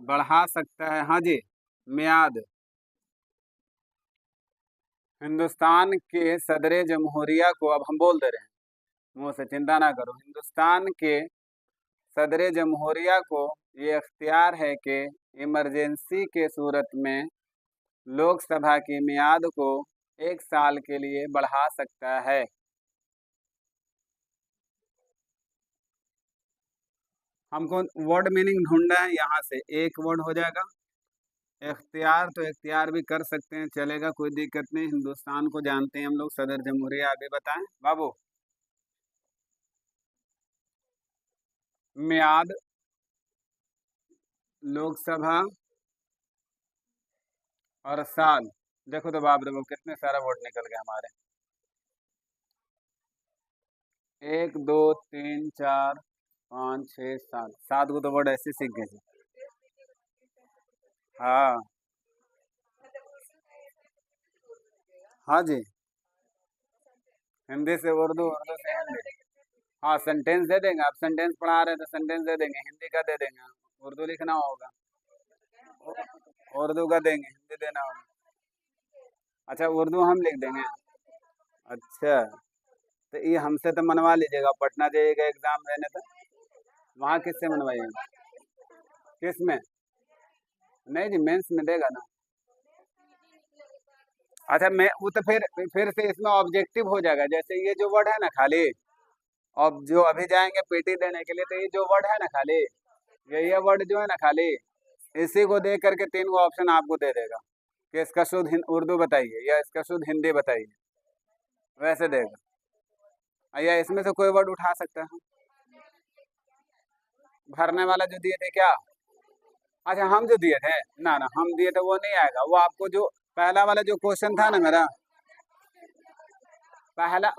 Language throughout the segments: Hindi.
बढ़ा सकता है, हाँ जी। मियाद। हिंदुस्तान के सदर जमहूरिया को, अब हम बोल दे रहे हैं मुंह से, चिंता ना करो। हिंदुस्तान के सदर जमहूरिया को ये अख्तियार है कि इमरजेंसी के सूरत में लोकसभा की मियाद को 1 साल के लिए बढ़ा सकता है। हमको वर्ड मीनिंग ढूंढना है, यहाँ से एक वर्ड हो जाएगा। इख्तियार तो इख्तियार भी कर सकते हैं, चलेगा, कोई दिक्कत नहीं। हिंदुस्तान को जानते हैं हम लोग, सदर जमहूरिया। आगे बताएं बाबू। मियाद, लोकसभा और साल। देखो तो बाप रे बाप, कितने सारा वर्ड निकल गए हमारे। 1 2 3 4 5 6 7, 7 को तो वर्ड ऐसे सीख गए थे। हाँ हाँ जी। हिंदी से उर्दू, उर्दू से हिंदी। हाँ, सेंटेंस दे देंगे। आप सेंटेंस पढ़ा रहे हैं तो सेंटेंस दे देंगे, हिंदी का दे देंगे। उर्दू लिखना होगा, उर्दू का देंगे, हिंदी देना होगा। अच्छा, उर्दू हम लिख देंगे। अच्छा, तो ये हमसे तो मनवा लीजिएगा, पटना जाइएगा एग्जाम देने तो। वहाँ किससे मनवाइएगा? किस में? नहीं जी, मेंस में देगा ना। अच्छा, मैं वो तो फिर से इसमें ऑब्जेक्टिव हो जाएगा। जैसे ये जो वर्ड है ना खाली, अब जो अभी जाएंगे पीटी देने के लिए, तो ये जो वर्ड है ना खाली, ये वर्ड जो है ना खाली, इसी को दे करके 3 को ऑप्शन आपको दे देगा कि इसका शुद्ध उर्दू बताइए या इसका शुद्ध हिंदी बताइए, वैसे देगा। या इसमें से कोई वर्ड उठा सकता है। भरने वाला जो दिए थे क्या? अच्छा, हम जो दिए थे ना ना, हम दिए थे वो नहीं आएगा। वो आपको जो पहला वाला जो क्वेश्चन था ना मेरा, पहला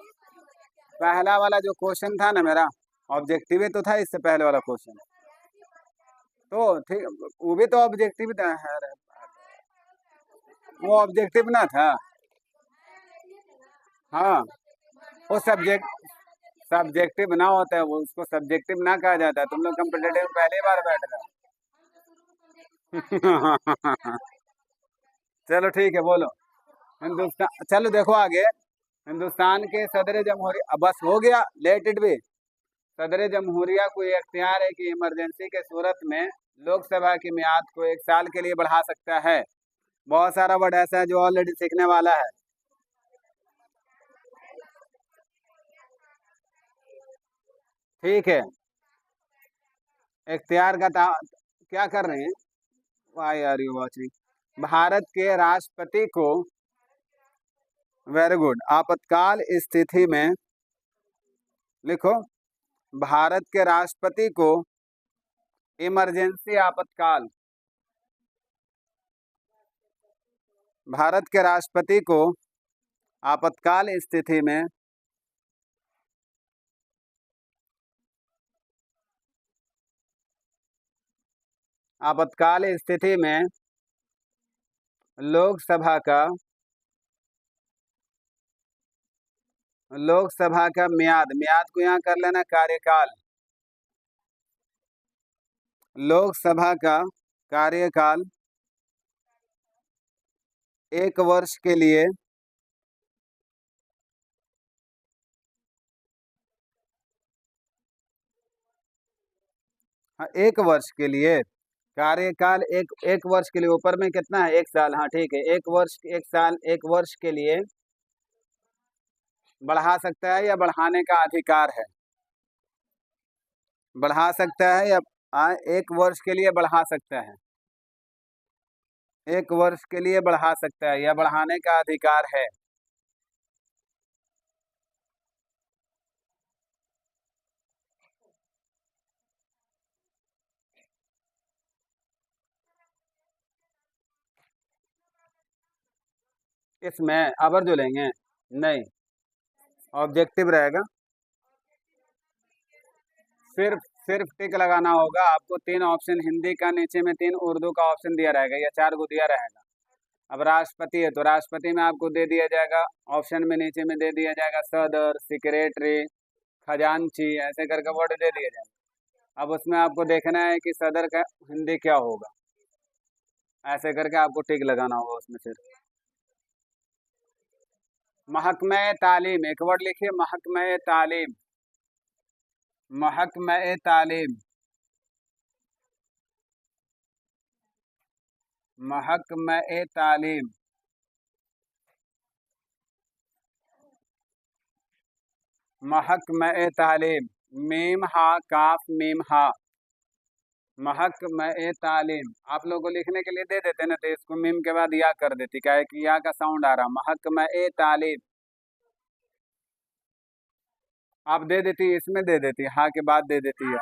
पहला वाला जो क्वेश्चन था ना मेरा, ऑब्जेक्टिव ही तो था इससे पहले वाला क्वेश्चन। तो ठीक, वो भी तो ऑब्जेक्टिव था। अरे, वो ऑब्जेक्टिव ना था। हाँ, वो सब्जेक्टिव ना होता है, वो उसको सब्जेक्टिव ना कहा जाता है। तुम लोग कम्पिटेटिव में पहली बार बैठ रहे हो। चलो ठीक है, बोलो। हिंदुस्तान, चलो देखो आगे। हिंदुस्तान के सदर जमहूरिया, बस हो गया, लेट इट बी। सदर जमहूरिया को ये अख्तियार है कि इमरजेंसी के सूरत में लोकसभा की मियाद को 1 साल के लिए बढ़ा सकता है। बहुत सारा वर्ड ऐसा है जो ऑलरेडी सीखने वाला है। ठीक है, इख्तियार का क्या कर रहे हैं? Why are you watching? Bharat के राष्ट्रपति को, वेरी गुड, आपातकाल स्थिति में, लिखो, भारत के राष्ट्रपति को इमरजेंसी आपातकाल, भारत के राष्ट्रपति को आपातकाल स्थिति में आपातकाल स्थिति में लोकसभा का मियाद, मियाद को यहाँ कर लेना कार्यकाल, लोकसभा का कार्यकाल 1 वर्ष के लिए, हाँ 1 वर्ष के लिए कार्यकाल, एक वर्ष के लिए, ऊपर में कितना है? 1 साल। हाँ ठीक है, 1 वर्ष, 1 साल, 1 वर्ष के लिए बढ़ा सकता है या बढ़ाने का अधिकार है। बढ़ा सकता है या 1 वर्ष के लिए बढ़ा सकता है, 1 वर्ष के लिए बढ़ा सकता है या बढ़ाने का अधिकार है। इसमें अबर जो लेंगे? नहीं, ऑब्जेक्टिव रहेगा। सिर्फ सिर्फ टिक लगाना होगा आपको। 3 ऑप्शन हिंदी का, नीचे में 3 उर्दू का ऑप्शन दिया रहेगा, या 4 को दिया रहेगा। अब राष्ट्रपति है तो राष्ट्रपति में आपको दे दिया जाएगा, ऑप्शन में नीचे में दे दिया जाएगा सदर, सेक्रेटरी, खजांची, ऐसे करके वर्ड दे दिया जाएगा। अब उसमें आपको देखना है कि सदर का हिंदी क्या होगा। ऐसे करके आपको टिक लगाना होगा उसमें फिर। महकमे तालीम, एक वर्ड लिखिए, महकमे तालीम। महकमे तालीम। महकमे तालीम। महकमे तालीम। मीम हा काफ मीम हा। महकमे तालीम। आप लोगों को लिखने के लिए दे देते ना, तो इसको मीम के बाद या कर देती, क्या है कि या का साउंड आ रहा। महकमे तालीम। आप दे देती, इसमें दे देती, हाँ के बाद दे देती है।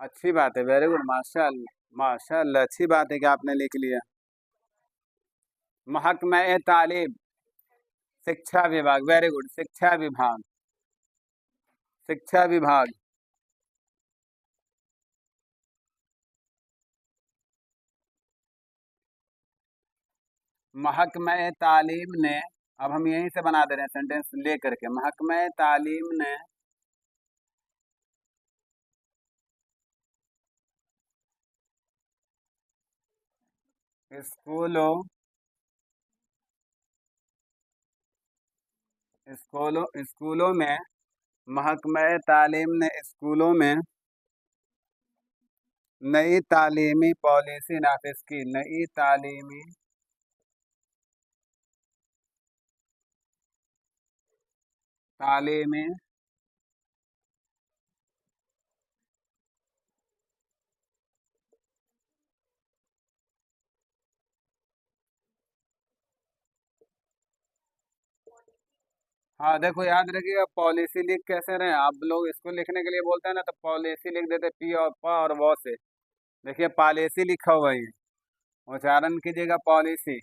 अच्छी बात है, वेरी गुड, माशाअल्लाह माशाअल्लाह, अच्छी बात है कि आपने लिख लिया। महकमे तालीम, शिक्षा विभाग, वेरी गुड, शिक्षा विभाग। शिक्षा विभाग। महकमे तालीम ने, अब हम यहीं से बना दे रहे हैं सेंटेंस ले करके। महकमे तालीम ने स्कूलों स्कूलों स्कूलों में, महकमे तालीम ने स्कूलों में नई तालीमी पॉलिसी नाफिज की। नई तालीमी तालीमी हाँ देखो, याद रखिएगा, पॉलिसी लिख कैसे रहे हैं आप लोग, इसको लिखने के लिए बोलते हैं ना तो पॉलिसी लिख देते, पी और प और वो से। देखिए पॉलिसी लिखा हुआ है, उच्चारण कीजिएगा पॉलिसी।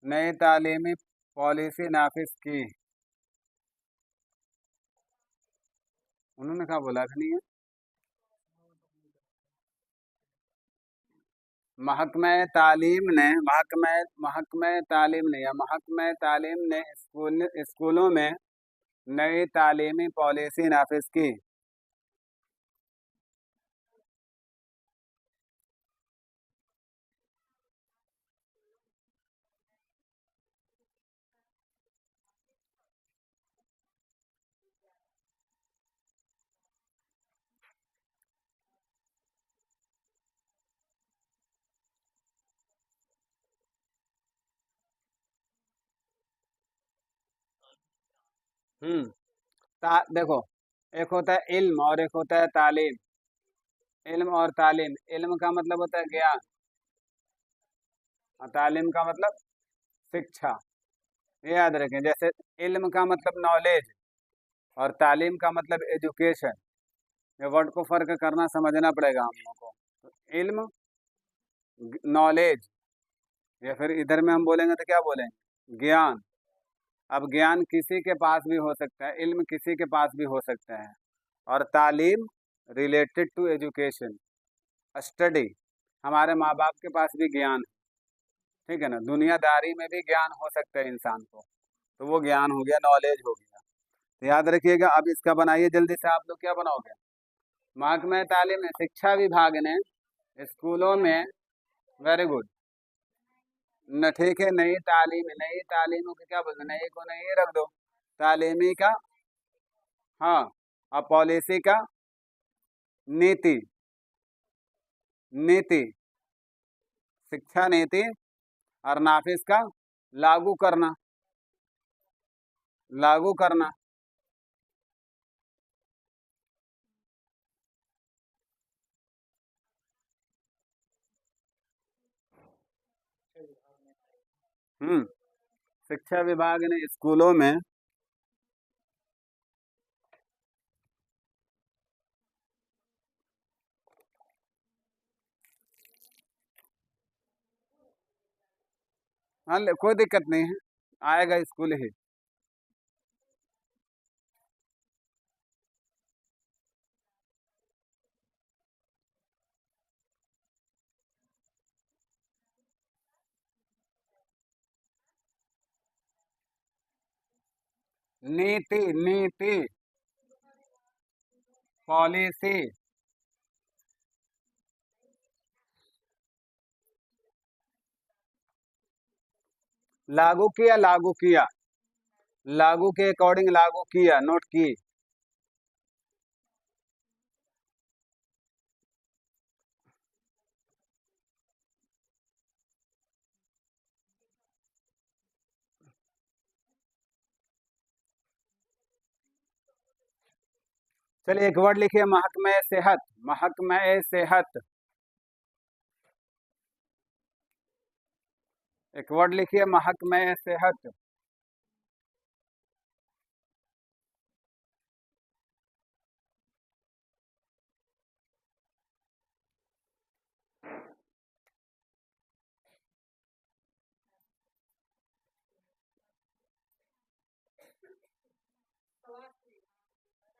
नई तालीमी पॉलिसी नाफिज की। उन्होंने कहा बोला कि नहीं है। महकमे तालीम ने, महकमे महकमे तालीम ने या महकमे तालीम ने स्कूलों में नई तालीमी पॉलिसी नाफिज की। हम्म। देखो, एक होता है इल्म और एक होता है तालीम। इल्म और तालीम, इल्म का मतलब होता है ज्ञान, और तालीम का मतलब शिक्षा। ये याद रखें, जैसे इल्म का मतलब नॉलेज और तालीम का मतलब एजुकेशन। ये वर्ड को फर्क करना समझना पड़ेगा हम लोग को। तो इल्म, नॉलेज, या फिर इधर में हम बोलेंगे तो क्या बोलेंगे, ज्ञान। अब ज्ञान किसी के पास भी हो सकता है, इल्म किसी के पास भी हो सकता है। और तालीम रिलेटेड टू एजुकेशन, स्टडी। हमारे माँ बाप के पास भी ज्ञान है, ठीक है ना, दुनियादारी में भी ज्ञान हो सकता है इंसान को, तो वो ज्ञान हो गया, नॉलेज हो गया। तो याद रखिएगा। अब इसका बनाइए जल्दी से, आप लोग क्या बनाओगे। महकमे तालीम ने, शिक्षा विभाग ने स्कूलों में, वेरी गुड, न ठीक है, नई तालीम, नई तालीमों को क्या बोलते हैं, नई को नई रख दो, तालीमी का, हाँ, और पॉलिसी का नीति। नीति, शिक्षा नीति, और नाफिज का लागू करना। लागू करना। हम्म। शिक्षा विभाग ने स्कूलों में, हाँ कोई दिक्कत नहीं है, आएगा स्कूल ही। नीति, नीति, पॉलिसी, लागू किया, लागू किया, लागू के अकॉर्डिंग लागू किया, नोट की। चलिए एक वर्ड लिखिए, महकमे सेहत, महकमे सेहत। एक वर्ड लिखिए, महकमे सेहत।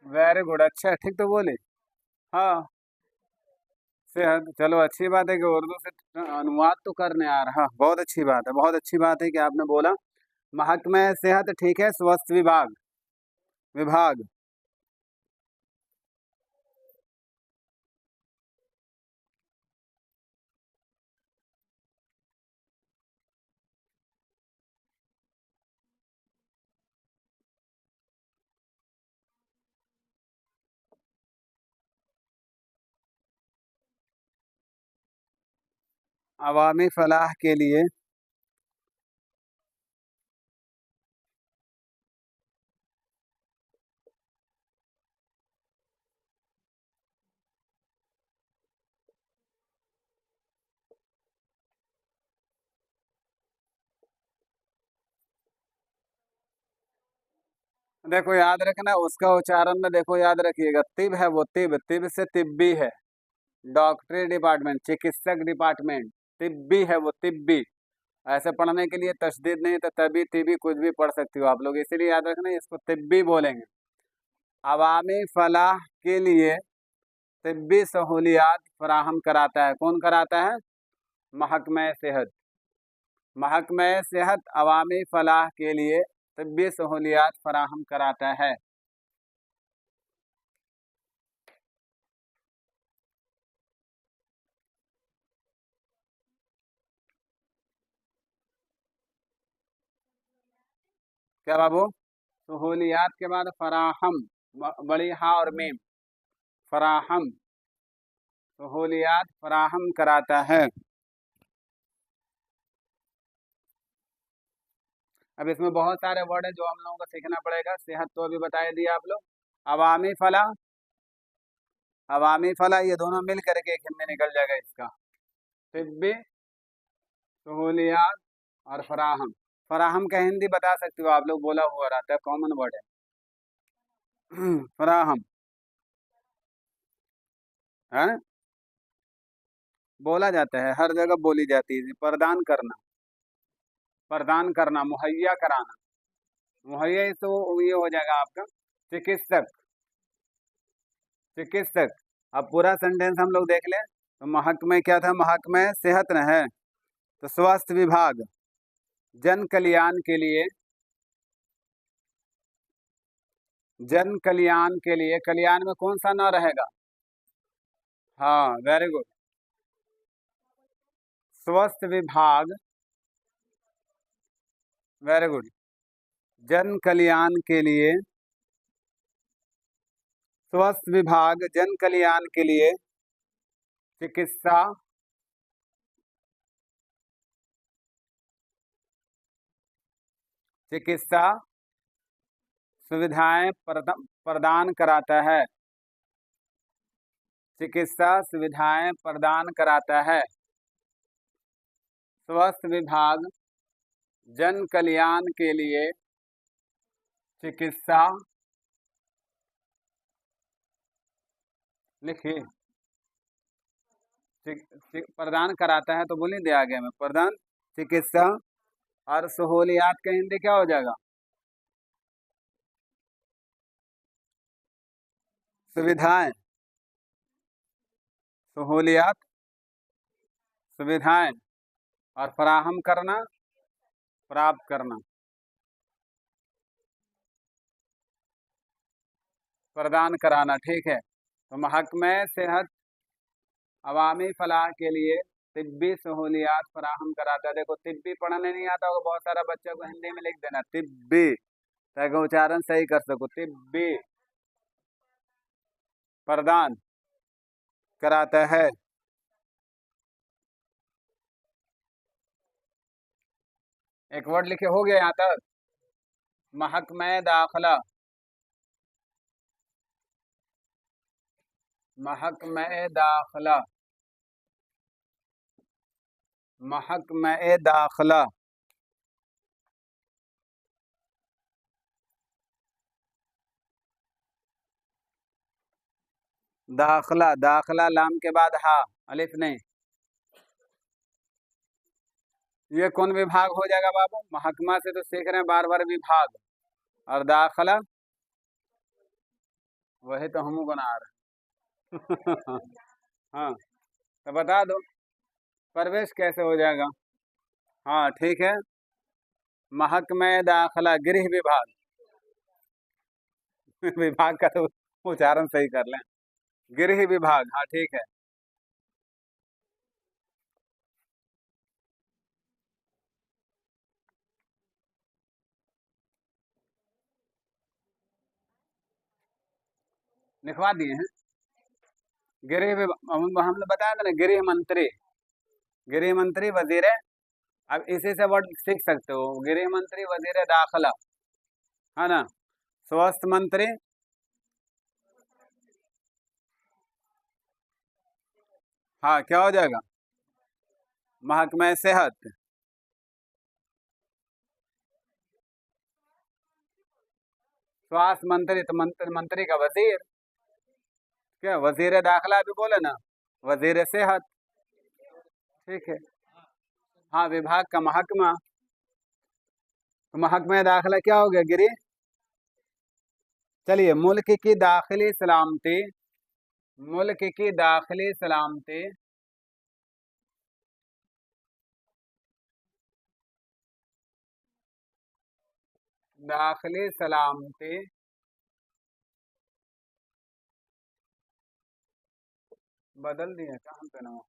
वेरी गुड, अच्छा ठीक तो बोले। हाँ, सेहत, चलो अच्छी बात है कि उर्दू से अनुवाद तो करने आ रहा, बहुत अच्छी बात है, बहुत अच्छी बात है कि आपने बोला। महकमे सेहत, ठीक है, स्वास्थ्य विभाग, विभाग। अवामी फलाह के लिए, देखो याद रखना उसका उच्चारण में, देखो याद रखिएगा, तिब है वो, तिब, तिब से तिब्बी है, डॉक्टरी डिपार्टमेंट, चिकित्सक डिपार्टमेंट, तिब्बी है वो, तिब्बी। ऐसे पढ़ने के लिए तशदीद नहीं तो तभी तिबी कुछ भी पढ़ सकती हो आप लोग, इसीलिए याद रखना इसको तिब्बी बोलेंगे। अवामी फलाह के लिए तिब्बी सहूलियात फराहम कराता है, कौन कराता है? महकमे सेहत। महकमे सेहत अवामी फलाह के लिए तिब्बी सहूलियात फराहम कराता है। क्या बाबू? सहूलियात के बाद फराहम, बड़ी हा और मीम, फराहम, सहूलियात फराहम कराता है। अब इसमें बहुत सारे वर्ड है जो हम लोगों को सीखना पड़ेगा, सेहत तो अभी बता दिया आप लोग। अवामी फलाह, अवामी फलाह, ये दोनों मिल करके एक में निकल जाएगा इसका, तिब्बी, सहूलियात और फराहम। फराहम का हिंदी बता सकते हो आप लोग, बोला हुआ रहता है, कॉमन वर्ड है। फराहम है, बोला जाता है, हर जगह बोली जाती है, प्रदान करना, प्रदान करना, मुहैया कराना, मुहैया तो ये हो जाएगा आपका चिकित्सक, चिकित्सक। अब पूरा सेंटेंस हम लोग देख लें तो महक में क्या था, महक में सेहत न है तो स्वास्थ्य विभाग जन कल्याण के लिए, जन कल्याण के लिए, कल्याण में कौन सा न रहेगा? हाँ वेरी गुड, स्वास्थ्य विभाग, वेरी गुड, जन कल्याण के लिए, स्वास्थ्य विभाग जन कल्याण के लिए चिकित्सा, चिकित्सा सुविधाएं प्रदान कराता है, चिकित्सा सुविधाएं प्रदान कराता है। स्वास्थ्य विभाग जन कल्याण के लिए चिकित्सा, लिखिए, प्रदान कराता है तो बोल नहीं दिया आगे में, प्रदान, चिकित्सा और सहूलियात का हिंदी क्या हो जाएगा? सुविधाएं, सहूलियात, सुविधाएं और फराहम करना, प्राप्त करना, प्रदान कराना, ठीक है। तो महकमे सेहत अवामी फलाह के लिए तिब्बी सहूलियात फराहम कराता है। देखो तिब्बी पढ़ने नहीं आता होगा बहुत सारा बच्चा को, हिंदी में लिख देना तिब्बी, ताकि उच्चारण सही कर सको। तिब्बी प्रदान कराता है। एक वर्ड लिखे, हो गया यहाँ तक। महकमे दाखिला, महकमे दाखिला, महकमे दाखिला। दाखिला, दाखिला लाम के बाद हा, अलिफ नहीं। ये कौन विभाग हो जाएगा बाबू? महकमा से तो सीख रहे हैं बार बार विभाग, और दाखिला वही तो हम बना रहे हाँ, तो बता दो प्रवेश कैसे हो जाएगा। हाँ ठीक है, महकमे दाखिला गृह विभाग विभाग का तो उच्चारण सही कर लें, गृह विभाग। हाँ ठीक है। लिखवा दिए हैं गृह विभाग। हमने बताया था ना, गृह मंत्री, गृह मंत्री वजीर। अब इसी से वर्ड सीख सकते हो, गृह मंत्री वजीर दाखिला, है ना। स्वास्थ्य मंत्री, हाँ क्या हो जाएगा? महकमे सेहत। स्वास्थ्य मंत्री तो मंत्री का वजीर, क्या वजीर दाखिला भी बोले ना, वजीर सेहत। ठीक है। हाँ विभाग का महकमा, तो महकमे दाखिला क्या हो गया? गिरी। चलिए, मुल्क की दाखिली सलामती, मुल्क की दाखिली सलामती दाखिली सलामती बदल दिए कहाँ पे ना।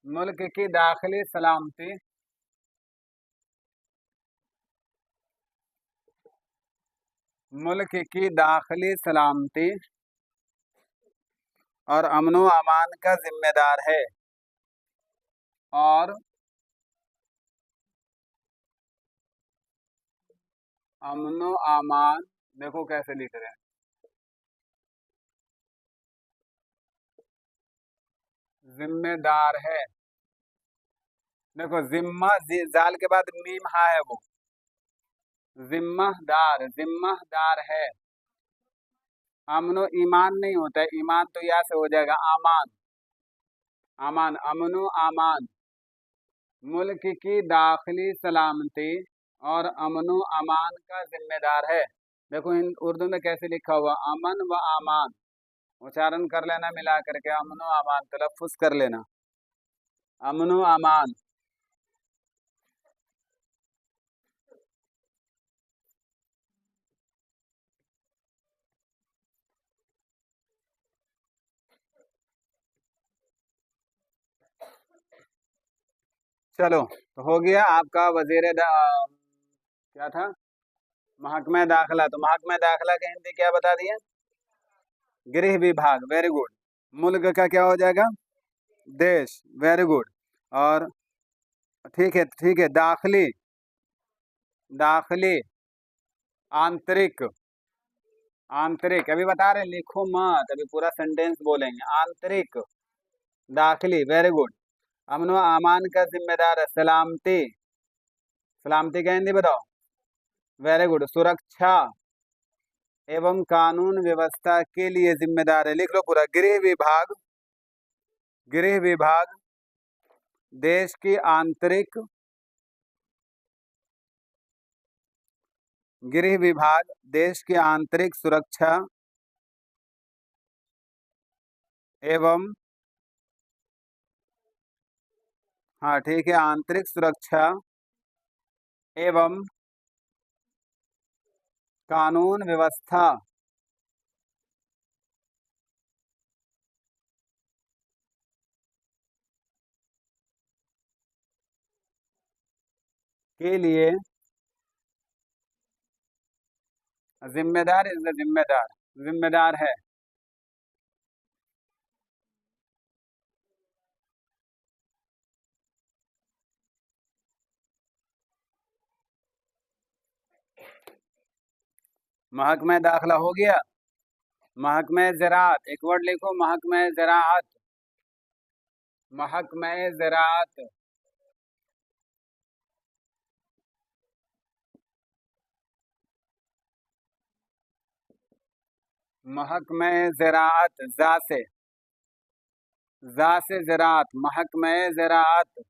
मुल्क की दाखिली सलामती, मुल्क की दाखिली सलामती और अमनो अमान का जिम्मेदार है, और अमनो अमान, देखो कैसे लिख रहे हैं, जिम्मेदार है। देखो जिम्मा, जाल के बाद मीम हा है, वो जिम्मेदार, जिम्मेदार है। अमनो ईमान नहीं होता है, ईमान तो या से हो जाएगा आमान, आमान, अमनो आमान। मुल्क की दाखिली सलामती और अमनो अमान का जिम्मेदार है। देखो उर्दू में कैसे लिखा हुआ, अमन व आमान, उच्चारण कर लेना मिला करके, अमनो अमान तलफ्फुज कर लेना, अमनो अमान। चलो तो हो गया आपका क्या था? महकमे दाखिला। तो महकमे दाखिला के हिंदी क्या बता दिए? गृह विभाग, वेरी गुड। मुल्क का क्या हो जाएगा? देश, वेरी गुड। और ठीक है, ठीक है, दाखिली, दाखिली, आंतरिक, आंतरिक अभी बता रहे हैं, लिखो मत, अभी पूरा सेंटेंस बोलेंगे। आंतरिक, दाखिली, वेरी गुड। अमन व अमान का जिम्मेदार है, सलामती, सलामती का हिंदी बताओ। Very good. सुरक्षा एवं कानून व्यवस्था के लिए जिम्मेदार है, लिख लो पूरा। गृह विभाग, गृह विभाग देश की आंतरिक, गृह विभाग देश की आंतरिक सुरक्षा एवं, हाँ ठीक है, आंतरिक सुरक्षा एवं कानून व्यवस्था के लिए जिम्मेदार इज द जिम्मेदार, जिम्मेदार है। महकमे दाखिला हो गया। महकमे ज़राअत, एक वर्ड लिखो, महकमे ज़राअत, महकमे ज़राअत। महकमे ज़राअत, जा से ज़राअत, महकमे ज़राअत।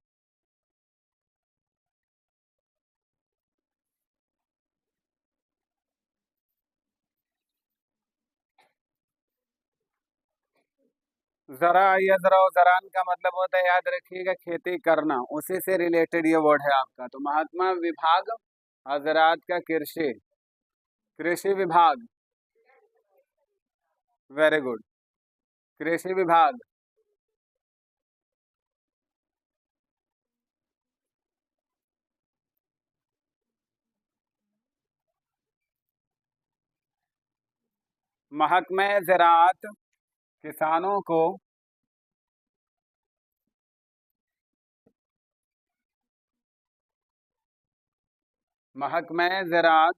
जरा यजरा, जरान का मतलब होता है, याद रखिएगा, खेती करना, उसी से रिलेटेड ये वर्ड है आपका। तो महकमा विभाग हजरात का कृषि, कृषि विभाग, वेरी गुड, कृषि विभाग। महकमे ज़राअत किसानों को महकमे ज़राअत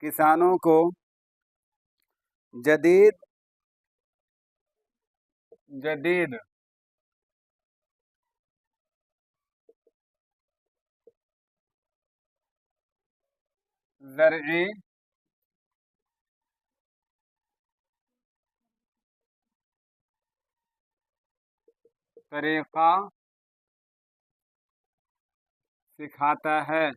किसानों को जदीद जदीद ज़रई तरीका सिखाता है।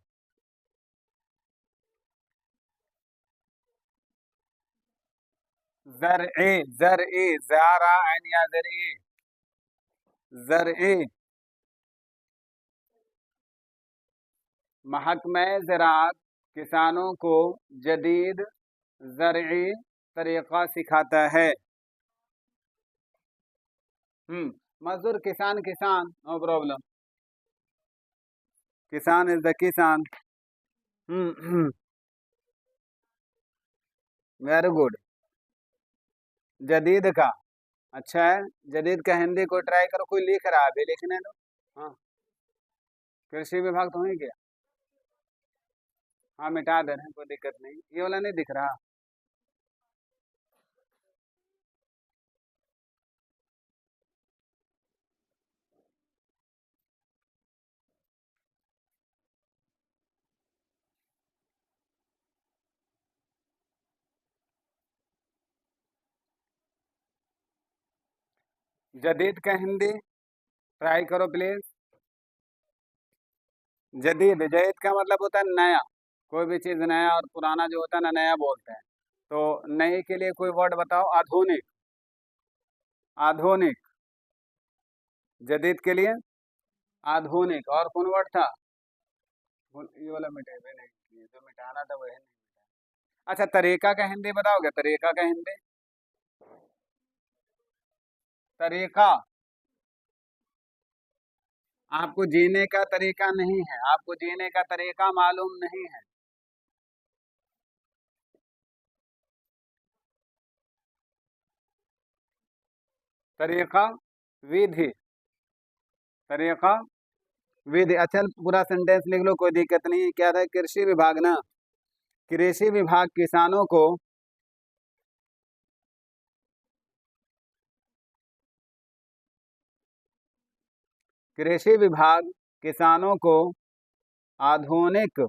ज़रई, ज़रई, ज़ारा ऐन या ज़रई, ज़रई। महकमे ज़राअत किसानों को जदीद ज़रई तरीका सिखाता है। मजदूर किसान, किसान, नो प्रॉब्लम, किसान इज द किसान। Very good. जदीद का, अच्छा है, जदीद का हिंदी को ट्राई करो, कोई लिख रहा है अभी, लिखने दो। हाँ, कृषि विभाग तो ही गया। हाँ, मिटा दे रहे हैं, कोई दिक्कत नहीं, ये वाला नहीं दिख रहा। जदीद का हिंदी ट्राई करो प्लीज। जदीद, जदीद का मतलब होता है नया, कोई भी चीज नया, और पुराना जो होता है ना, नया बोलते हैं। तो नए के लिए कोई वर्ड बताओ। आधुनिक, आधुनिक। जदीद के लिए आधुनिक, और कौन वर्ड था? ये वाला मिटेबे नहीं किए, जो मिटाना था वही नहीं मिटा। अच्छा, तरीका का हिंदी बताओगे? तरीका का हिंदी, तरीका। आपको जीने का तरीका नहीं है, आपको जीने का तरीका मालूम नहीं है। तरीका, विधि, तरीका, विधि। अच्छा, पूरा सेंटेंस लिख लो, कोई दिक्कत नहीं है। क्या था? कृषि विभाग ना, कृषि विभाग किसानों को कृषि विभाग किसानों को आधुनिक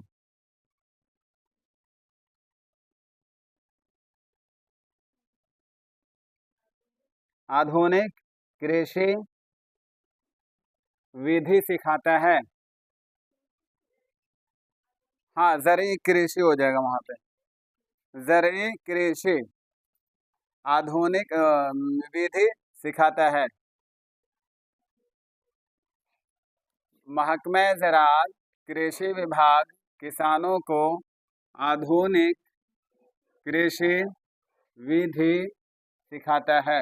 आधुनिक कृषि विधि सिखाता है। हाँ, जरिए कृषि हो जाएगा वहां पे, जरिए कृषि आधुनिक विधि सिखाता है। महकमे ज़राअत कृषि विभाग किसानों को आधुनिक कृषि विधि सिखाता है।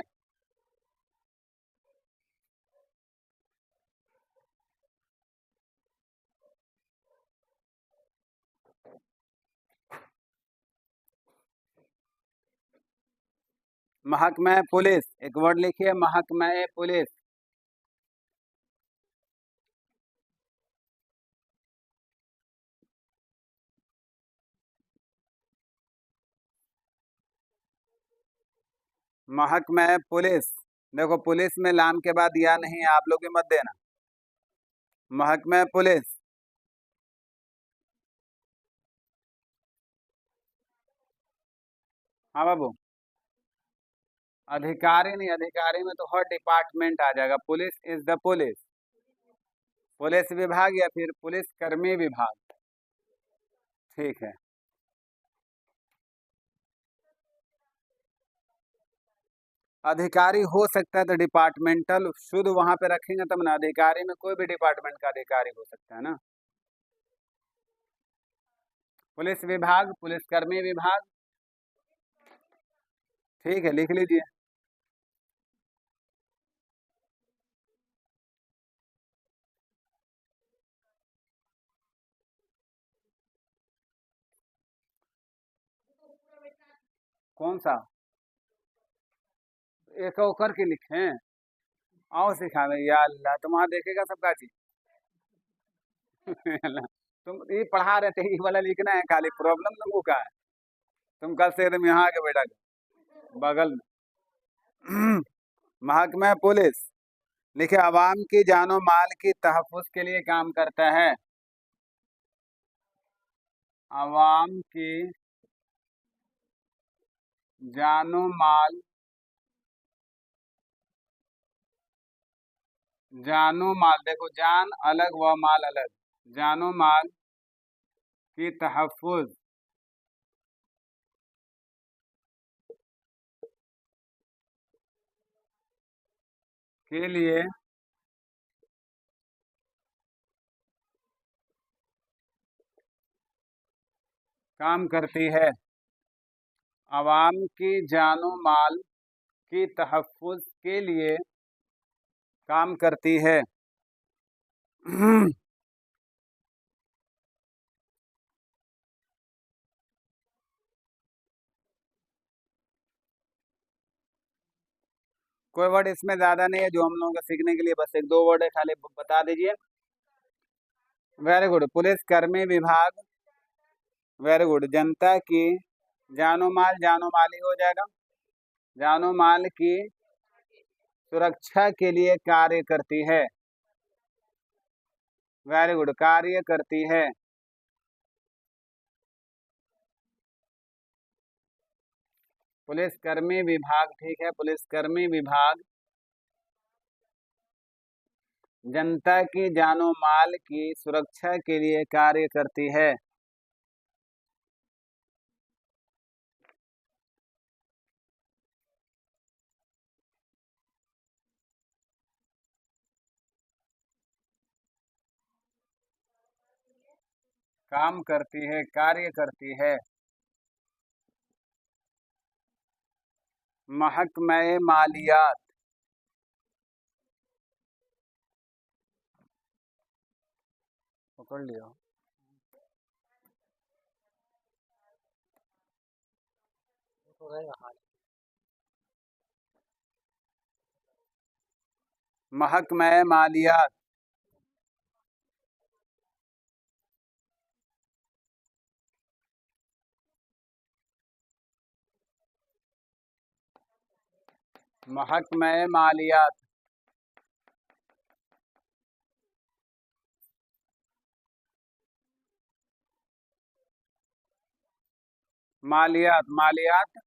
महकमा पुलिस, एक वर्ड लिखिए महकमा पुलिस। महकमा पुलिस। देखो पुलिस में लाम के बाद या नहीं है, आप लोग भी मत देना। महकमा पुलिस। हाँ बाबू। अधिकारी नहीं, अधिकारी में तो हर डिपार्टमेंट आ जाएगा। Police is the police, police विभाग या फिर पुलिस कर्मी विभाग। ठीक है। अधिकारी हो सकता है तो डिपार्टमेंटल शुद्ध वहां पे रखेंगे तब ना। अधिकारी में कोई भी डिपार्टमेंट का अधिकारी हो सकता है ना। पुलिस विभाग, पुलिसकर्मी विभाग। ठीक है, लिख लीजिए। कौन सा? एक और के लिखे। आओ सिखावे या अल्लाह, तुम वहां देखेगा सबका चीज। तुम ये पढ़ा रहे थे, ये वाला लिखना है खाली। प्रॉब्लम तुमको क्या है? तुम कल से एकदम यहाँ आके बैठा कर बगल में। महकमा पुलिस लिखे अवाम की जानो माल की तहफ्फुज के लिए काम करता है। अवाम की जानो माल, जानो माल, देखो जान अलग व माल अलग। जानो माल की तहफ्फुज के लिए काम करती है। अवाम की जानो माल की तहफ्फुज के लिए काम करती है। कोई वर्ड इसमें ज्यादा नहीं है जो हम लोगों को सीखने के लिए, बस एक दो वर्ड है खाली, बता दीजिए। वेरी गुड, पुलिस कर्मी विभाग। वेरी गुड, जनता की जानो माल, जानो माल ही हो जाएगा। जानो माल की सुरक्षा के लिए कार्य करती है। वेरी गुड, कार्य करती है। पुलिसकर्मी विभाग, ठीक है, पुलिसकर्मी विभाग जनता की जानो माल की सुरक्षा के लिए कार्य करती है। काम करती है, कार्य करती है। महकमा मालियात। पकड़ लिया। महकमा मालियात। महकमा मालियात। मालियात, मालियात।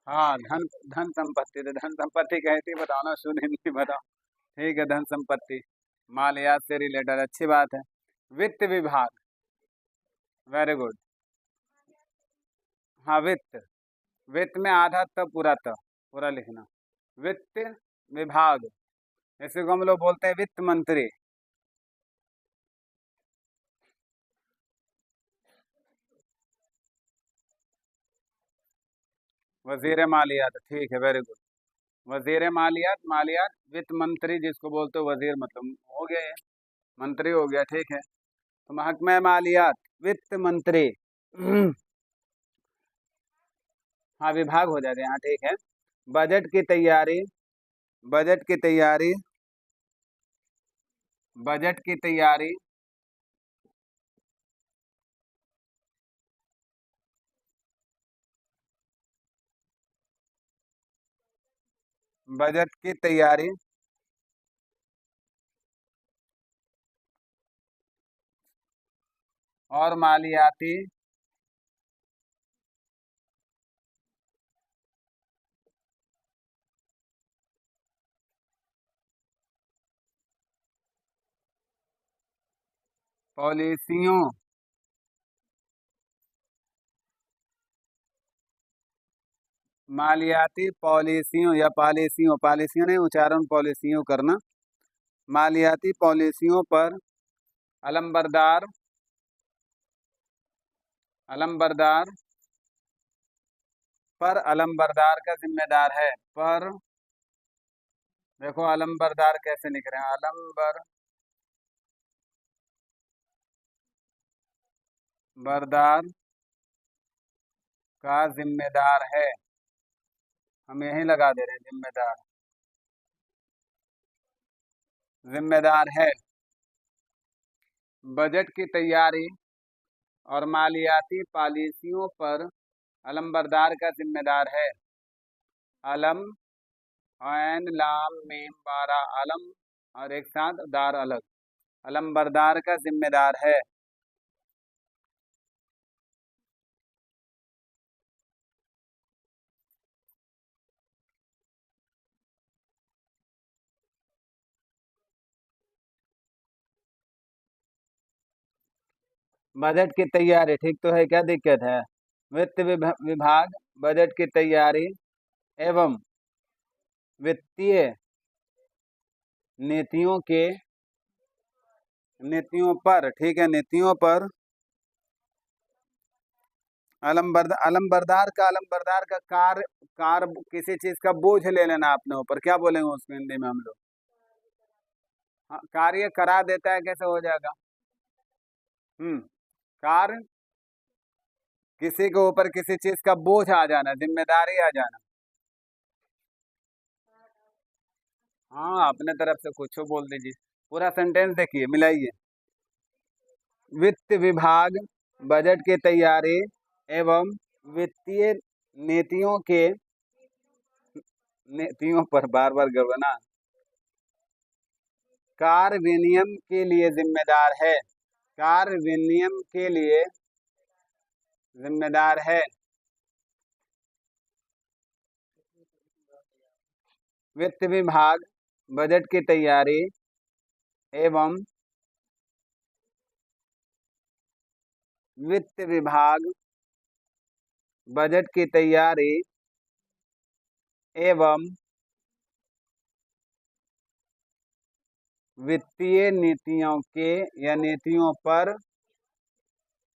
हाँ, धन, धन संपत्ति। तो धन संपत्ति कहती बताओ ना, सुनी नहीं, बताओ। ठीक है, धन संपत्ति मालियात से रिलेटेड, अच्छी बात है। वित्त विभाग। Very good. हाँ, वित्त। वित्त में आधा त पूरा त, पूरा लिखना। वित्त विभाग, इसी को हम लोग बोलते हैं वित्त मंत्री। वजीर मालियात, ठीक है, वेरी गुड। वजीर मालियात, मालियात वित्त मंत्री जिसको बोलते हो, वजीर मतलब हो गया ये, मंत्री हो गया, ठीक है। तो महकमा मालियात वित्त मंत्री। हाँ, विभाग हो जाते हैं, हाँ ठीक है। बजट की तैयारी, बजट की तैयारी, बजट की तैयारी, बजट की तैयारी और मालियाती, पॉलिसियों, मालियाती पॉलिसियों या पॉलिसियों, पॉलिसियों नहीं, उच्चारण पॉलिसियों करना। मालियाती पॉलिसियों पर अलमबरदार, अलमबरदार, पर अलमबरदार का जिम्मेदार है। पर, देखो अलमबरदार कैसे लिख रहे हैं, अलमबरदार का जिम्मेदार है, हम यही लगा दे रहे हैं जिम्मेदार, जिम्मेदार है। बजट की तैयारी और मालियाती पॉलिसियों पर अलमबरदार का जिम्मेदार है। अलम, ऐन लाम मीम बारा, अलम और एक साथ दार अलग, अलमबरदार का जिम्मेदार है। बजट की तैयारी ठीक तो है, क्या दिक्कत है? वित्त विभाग बजट की तैयारी एवं वित्तीय नीतियों के, नीतियों पर, ठीक है, नीतियों पर अलमबरदार का कार्य, कार्य किसी चीज का बोझ ले लेना अपने ऊपर, क्या बोलेंगे उसको हिंदी में हम लोग? हाँ, कार्य करा देता है, कैसे हो जाएगा? कार्य, किसी के ऊपर किसी चीज का बोझ आ जाना, जिम्मेदारी आ जाना। हाँ, अपने तरफ से कुछ बोल दीजिए, पूरा सेंटेंस देखिए, मिलाइए। वित्त विभाग बजट की तैयारी एवं वित्तीय नीतियों के, नीतियों पर बार बार गड़बड़ा, कार्य विनियम के लिए जिम्मेदार है, कार्य विनियम के लिए जिम्मेदार है। वित्त विभाग बजट की तैयारी एवं वित्त विभाग बजट की तैयारी एवं वित्तीय नीतियों के या नीतियों पर,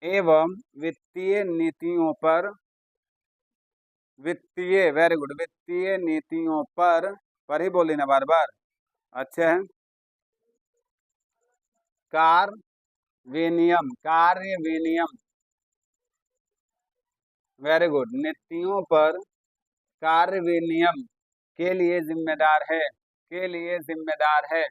एवं वित्तीय नीतियों पर, वित्तीय, वेरी गुड, वित्तीय नीतियों पर ही बोली ना बार बार, अच्छा है। कार विनियम, कार्य विनियम, वेरी गुड, नीतियों पर कार्य विनियम के लिए जिम्मेदार है, के लिए जिम्मेदार है।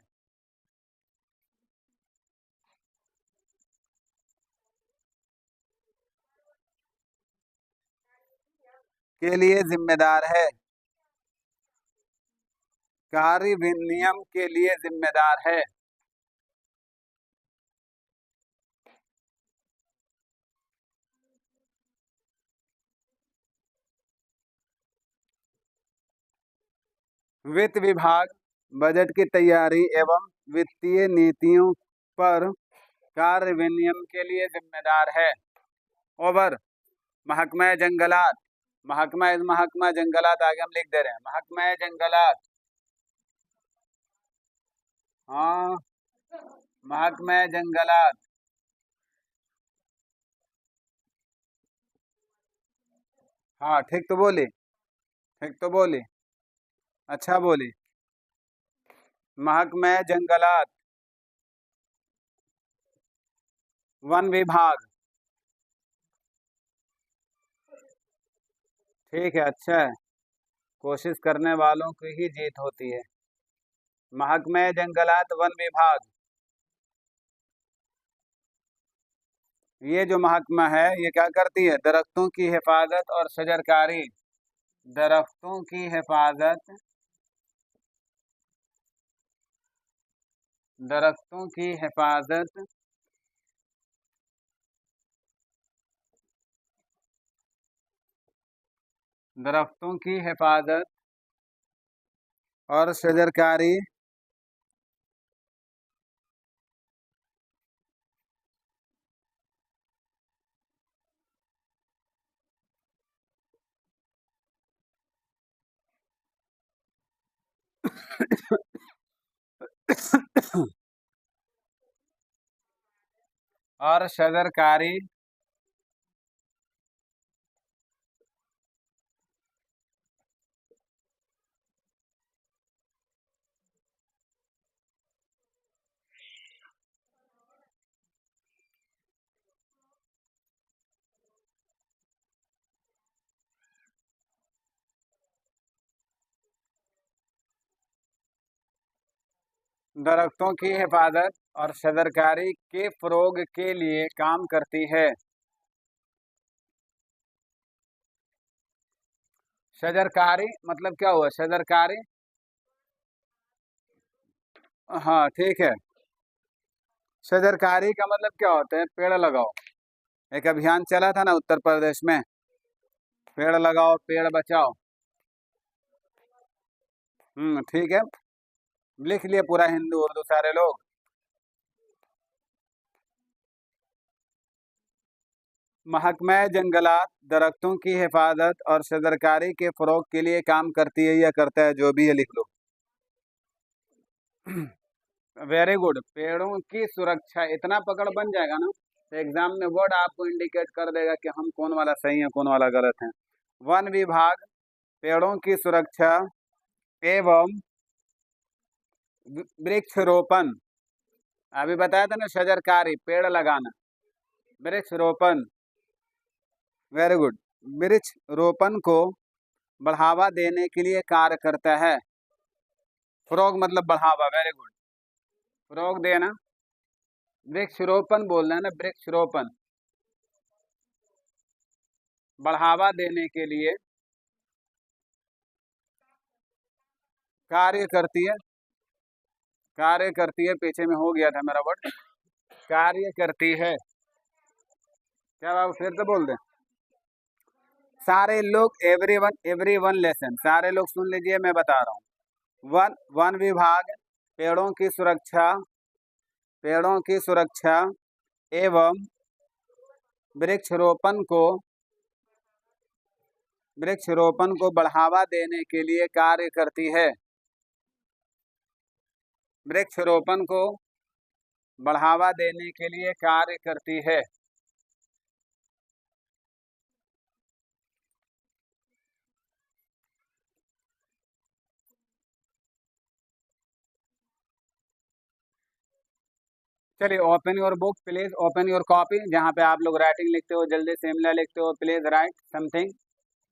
के लिए जिम्मेदार है, कार्य विनियम के लिए जिम्मेदार है। वित्त विभाग बजट की तैयारी एवं वित्तीय नीतियों पर कार्य विनियम के लिए जिम्मेदार है। ओवर, महकमा जंगलात, महकमा जंगलात आगे हम लिख दे रहे हैं, महकमा जंगलात, हाँ, महकमा जंगलात, हाँ ठीक तो बोली, ठीक तो बोली, अच्छा बोली। महकमा जंगलात, वन विभाग, ठीक है, अच्छा है। कोशिश करने वालों की ही जीत होती है। महकमे जंगलात वन विभाग, ये जो महकमा है ये क्या करती है? दरख्तों की हिफाजत और शजरकारी। दरख्तों की हिफाजत, दरख्तों की हिफाजत दरख्तों की हिफाजत और शजरकारी और शजरकारी दरख्तों की हिफाजत और शजरकारी के फरोग के लिए काम करती है। शजरकारी मतलब क्या हुआ? शजरकारी, हाँ ठीक है। शजरकारी का मतलब क्या होता है? पेड़ लगाओ। एक अभियान चला था ना उत्तर प्रदेश में, पेड़ लगाओ पेड़ बचाओ। ठीक है, लिख लिए पूरा हिंदू उर्दू सारे लोग। महकमा जंगलात दरख्तों की हिफाजत और शजरकारी के फरोग के लिए काम करती है या करता है, जो भी है लिख लो। Very good. पेड़ों की सुरक्षा, इतना पकड़ बन जाएगा ना तो एग्जाम में वर्ड आपको इंडिकेट कर देगा कि हम कौन वाला सही है कौन वाला गलत है। वन विभाग पेड़ों की सुरक्षा एवं वृक्षरोपण, अभी बताया था ना, शजरकारी पेड़ लगाना, वृक्षरोपण, वेरी गुड, वृक्ष रोपण को बढ़ावा देने के लिए कार्य करता है। फ्रोग मतलब बढ़ावा, वेरी गुड, फ्रोग देना। वृक्षरोपण बोलना है ना, वृक्षरोपण, बढ़ावा देने के लिए कार्य करती है। कार्य करती है, पीछे में हो गया था मेरा वर्ड, कार्य करती है। क्या बाबू फिर से बोल दें? सारे लोग, एवरी वन लेसन, सारे लोग सुन लीजिए, मैं बता रहा हूँ। वन वन विभाग पेड़ों की सुरक्षा, पेड़ों की सुरक्षा एवं वृक्षरोपण को, वृक्षरोपण को बढ़ावा देने के लिए कार्य करती है। वृक्षरोपण को बढ़ावा देने के लिए कार्य करती है। चलिए, open your book please, open your copy, जहाँ पे आप लोग राइटिंग लिखते हो, जल्दी से इमला लिखते हो, please write something.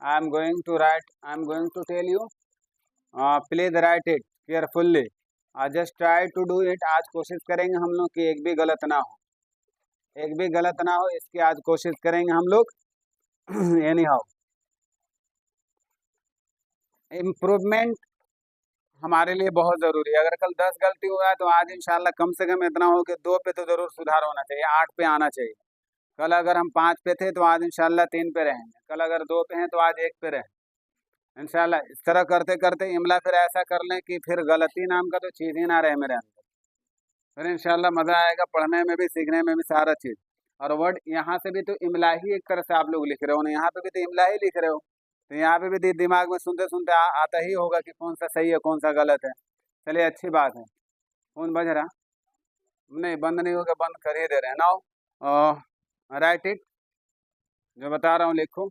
I am going to write, I am going to tell you, please write it carefully, just try to do it. आज कोशिश करेंगे हम लोग कि एक भी गलत ना हो, एक भी गलत ना हो, इसकी आज कोशिश करेंगे हम लोग। एनी हाउ, इम्प्रूवमेंट हमारे लिए बहुत जरूरी है। अगर कल 10 गलती हुआ है तो आज इंशाल्लाह कम से कम इतना हो कि 2 पे तो जरूर सुधार होना चाहिए, 8 पे आना चाहिए। कल अगर हम 5 पे थे तो आज इंशाल्लाह 3 पे रहेंगे, कल अगर 2 पे हैं तो आज 1 पे रहें इंशाल्लाह। इस तरह करते करते इमला फिर ऐसा कर लें कि फिर गलती नाम का तो चीज़ ही ना रहे मेरे अंदर, फिर इंशाल्लाह मज़ा आएगा पढ़ने में भी सीखने में भी सारा चीज़। और वर्ड यहाँ से भी तो इमला ही एक तरह से आप लोग लिख रहे हो ना, यहाँ पे भी तो इमला ही लिख रहे हो, तो यहाँ पे भी दिमाग में सुनते सुनते आता ही होगा कि कौन सा सही है कौन सा गलत है। चलिए अच्छी बात है। फोन बज रहा? नहीं बंद नहीं होगा, बंद कर ही दे रहे हैं। नाउ राइट इट, जो बता रहा हूँ लिखो।